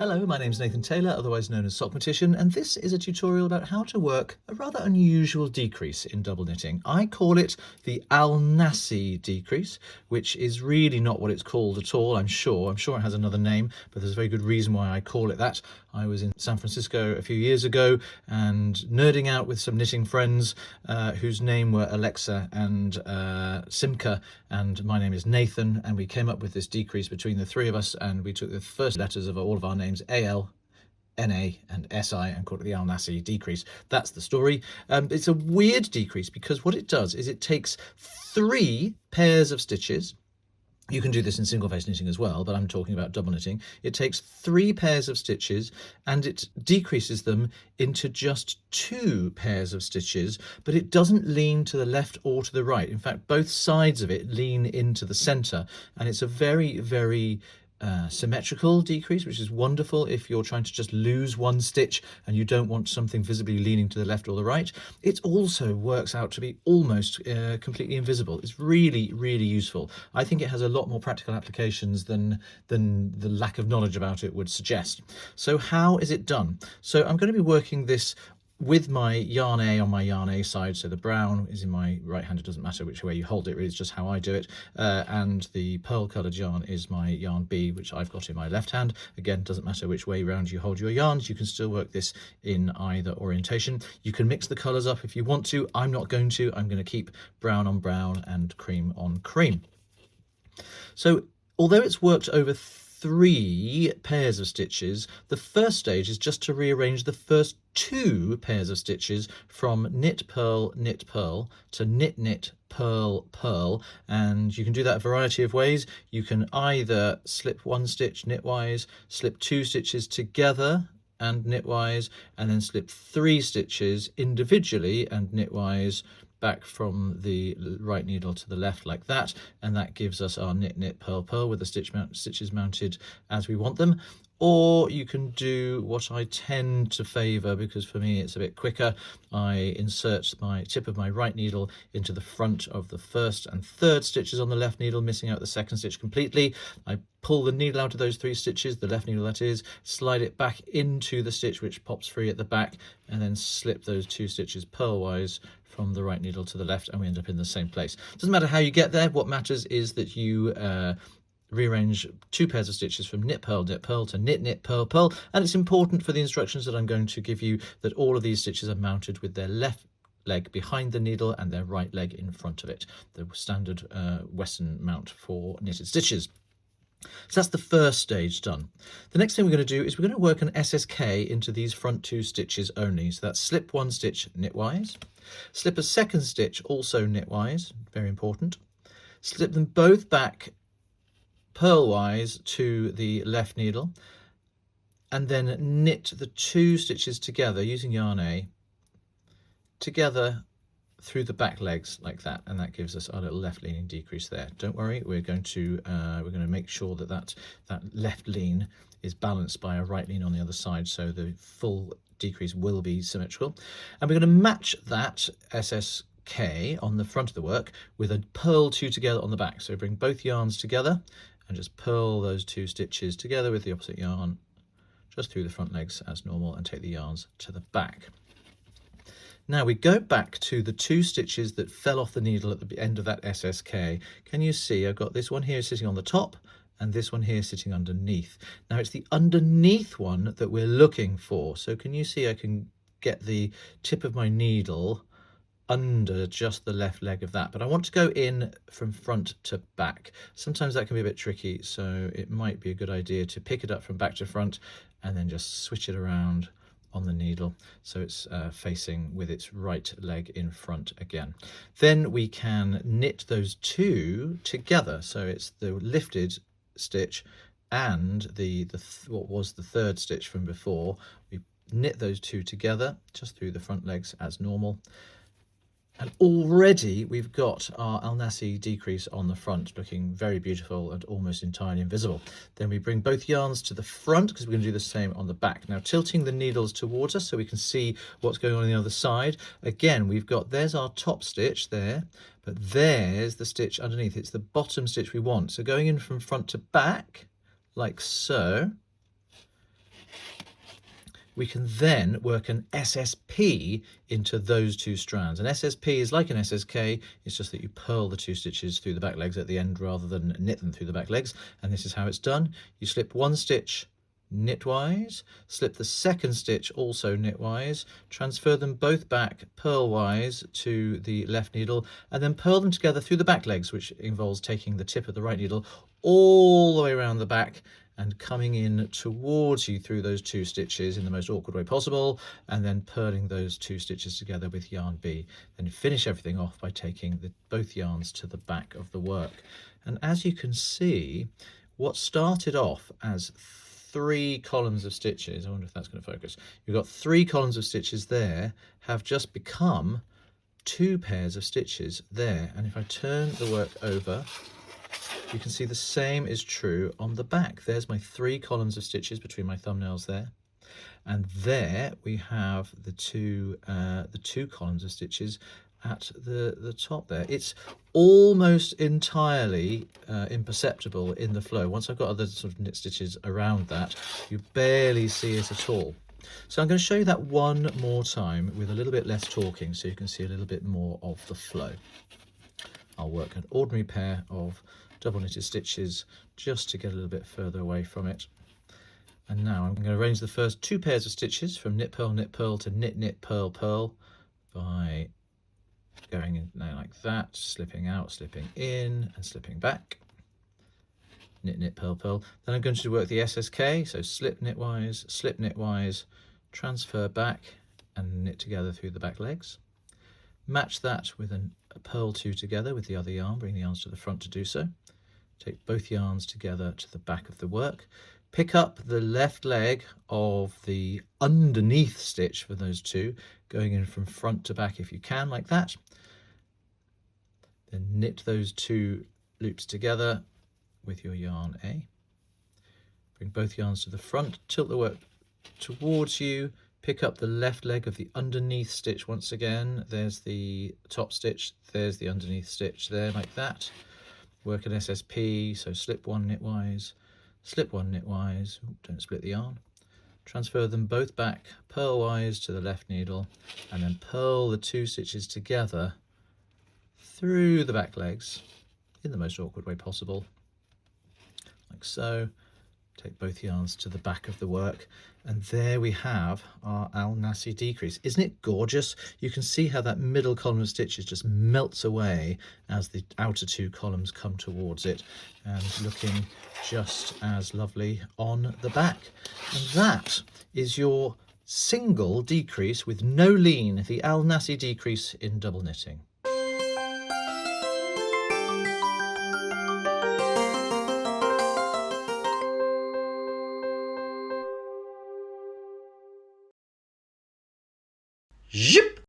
Hello, my name is Nathan Taylor, otherwise known as Sockmatician, and this is a tutorial about how to work a rather unusual decrease in double knitting. I call it the Alnasi decrease, which is really not what it's called at all, I'm sure. I'm sure it has another name, but there's a very good reason why I call it that. I was in San Francisco a few years ago and nerding out with some knitting friends whose name were Alexa and Simca, and my name is Nathan, and we came up with this decrease between the three of us, and we took the first letters of all of our names, AL, NA and SI, and called it the Alnasi decrease. That's the story. It's a weird decrease because what it does is it takes 3 pairs of stitches. You can do this in single face knitting as well, but I'm talking about double knitting. It takes 3 pairs of stitches and it decreases them into just 2 pairs of stitches, but it doesn't lean to the left or to the right. In fact, both sides of it lean into the center, and it's a very, very symmetrical decrease, which is wonderful if you're trying to just lose one stitch and you don't want something visibly leaning to the left or the right. It also works out to be almost completely invisible. It's really, really useful. I think it has a lot more practical applications than the lack of knowledge about it would suggest. So how is it done? So I'm going to be working this with my yarn A on my yarn A side, so the brown is in my right hand. It doesn't matter which way you hold it, really, it's just how I do it, and the pearl coloured yarn is my yarn B, which I've got in my left hand. Again, doesn't matter which way round you hold your yarns, you can still work this in either orientation. You can mix the colours up if you want to. I'm not going to. I'm going to keep brown on brown and cream on cream. So although it's worked over 3 pairs of stitches, the first stage is just to rearrange the first 2 pairs of stitches from knit purl to knit knit purl purl, and you can do that a variety of ways. You can either slip 1 stitch knitwise, slip 2 stitches together and knitwise, and then slip 3 stitches individually and knitwise back from the right needle to the left like that, and that gives us our knit knit purl purl with the stitches mounted as we want them. Or you can do what I tend to favour, because for me it's a bit quicker. I insert my tip of my right needle into the front of the first and third stitches on the left needle, missing out the second stitch completely. I pull the needle out of those 3 stitches, the left needle that is, slide it back into the stitch which pops free at the back, and then slip those 2 stitches purlwise from the right needle to the left, and we end up in the same place. Doesn't matter how you get there. What matters is that you rearrange 2 pairs of stitches from knit purl to knit knit purl purl, and it's important for the instructions that I'm going to give you that all of these stitches are mounted with their left leg behind the needle and their right leg in front of it, the standard Western mount for knitted stitches. So that's the first stage done. The next thing we're going to do is we're going to work an SSK into these front 2 stitches only. So that's slip 1 stitch knitwise, slip a second stitch also knitwise, very important, slip them both back purlwise to the left needle, and then knit the 2 stitches together using yarn A together through the back legs like that, and that gives us our little left leaning decrease there. Don't worry, we're going to make sure that that left lean is balanced by a right lean on the other side, so the full decrease will be symmetrical. And we're going to match that SSK on the front of the work with a purl 2 together on the back. So bring both yarns together and just purl those 2 stitches together with the opposite yarn just through the front legs as normal, and take the yarns to the back. Now we go back to the 2 stitches that fell off the needle at the end of that SSK. Can you see I've got this one here sitting on the top and this one here sitting underneath. Now it's the underneath one that we're looking for. So can you see I can get the tip of my needle under just the left leg of that, but I want to go in from front to back. Sometimes that can be a bit tricky, so it might be a good idea to pick it up from back to front and then just switch it around on the needle so it's facing with its right leg in front again. Then we can knit those 2 together, so it's the lifted stitch and what was the third stitch from before. We knit those 2 together just through the front legs as normal. And already we've got our Alnasi decrease on the front, looking very beautiful and almost entirely invisible. Then we bring both yarns to the front, because we're going to do the same on the back. Now tilting the needles towards us so we can see what's going on the other side. Again, we've got, there's our top stitch there, but there's the stitch underneath. It's the bottom stitch we want. So going in from front to back, like so, we can then work an SSP into those two strands. An SSP is like an SSK, it's just that you purl the two stitches through the back legs at the end rather than knit them through the back legs. And this is how it's done. You slip one stitch knitwise, slip the second stitch also knitwise, transfer them both back purlwise to the left needle, and then purl them together through the back legs, which involves taking the tip of the right needle all the way around the back and coming in towards you through those two stitches in the most awkward way possible, and then purling those two stitches together with yarn B. Then finish everything off by taking both yarns to the back of the work. And as you can see, what started off as 3 columns of stitches, I wonder if that's going to focus, you've got 3 columns of stitches there, have just become 2 pairs of stitches there. And if I turn the work over, you can see the same is true on the back. There's my 3 columns of stitches between my thumbnails there, and there we have the two columns of stitches at the top there. It's almost entirely imperceptible in the flow. Once I've got other sort of knit stitches around that, you barely see it at all. So I'm going to show you that one more time with a little bit less talking so you can see a little bit more of the flow. I'll work an ordinary pair of double knitted stitches just to get a little bit further away from it. And now I'm going to arrange the first 2 pairs of stitches from knit purl to knit knit purl purl by going in now like that, slipping out, slipping in and slipping back, knit knit purl purl. Then I'm going to work the SSK, so slip knitwise, transfer back and knit together through the back legs. Match that with a purl 2 together with the other yarn, bring the yarns to the front to do so. Take both yarns together to the back of the work. Pick up the left leg of the underneath stitch for those 2, going in from front to back if you can, like that. Then knit those 2 loops together with your yarn A. Bring both yarns to the front, tilt the work towards you, pick up the left leg of the underneath stitch once again. There's the top stitch, there's the underneath stitch there, like that. Work an SSP, so slip 1 knitwise, slip 1 knitwise, don't split the yarn. Transfer them both back purlwise to the left needle, and then purl the 2 stitches together through the back legs in the most awkward way possible, like so. Take both yarns to the back of the work, and there we have our Alnasi decrease. Isn't it gorgeous? You can see how that middle column of stitches just melts away as the outer 2 columns come towards it, and looking just as lovely on the back. And that is your single decrease with no lean, the Alnasi decrease in double knitting. Zip!